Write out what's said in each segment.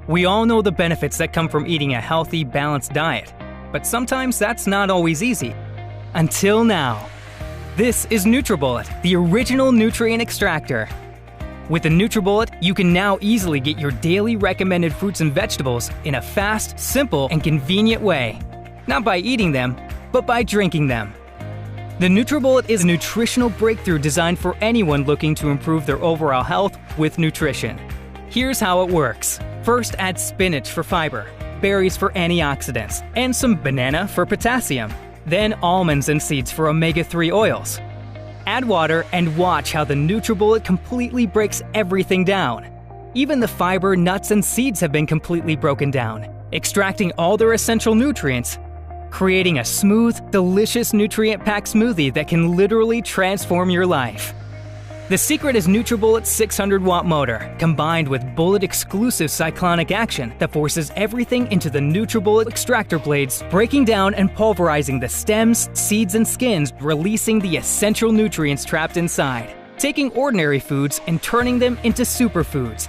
We all know the benefits that come from eating a healthy, balanced diet, but sometimes that's not always easy. Until now. This is Nutribullet, the original nutrient extractor. With the Nutribullet, you can now easily get your daily recommended fruits and vegetables in a fast, simple, and convenient way. Not by eating them, but by drinking them. The Nutribullet is a nutritional breakthrough designed for anyone looking to improve their overall health with nutrition. Here's how it works. First, add spinach for fiber, berries for antioxidants, and some banana for potassium. Then almonds and seeds for omega-3 oils. Add water and watch how the Nutribullet completely breaks everything down. Even the fiber, nuts, and seeds have been completely broken down, extracting all their essential nutrients, creating a smooth, delicious nutrient-packed smoothie that can literally transform your life. The secret is Nutribullet's 600-watt motor, combined with bullet-exclusive cyclonic action that forces everything into the Nutribullet extractor blades, breaking down and pulverizing the stems, seeds, and skins, releasing the essential nutrients trapped inside, taking ordinary foods and turning them into superfoods,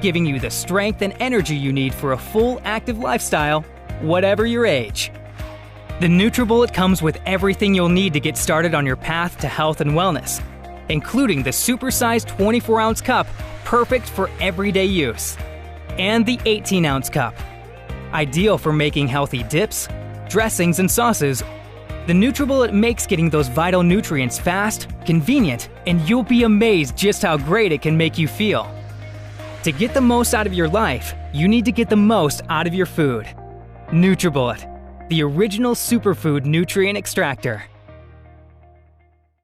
giving you the strength and energy you need for a full, active lifestyle, whatever your age. The Nutribullet comes with everything you'll need to get started on your path to health and wellness, including the supersized 24-ounce cup, perfect for everyday use, and the 18-ounce cup, ideal for making healthy dips, dressings, and sauces. The Nutribullet makes getting those vital nutrients fast, convenient, and you'll be amazed just how great it can make you feel. To get the most out of your life, you need to get the most out of your food. Nutribullet, the original superfood nutrient extractor.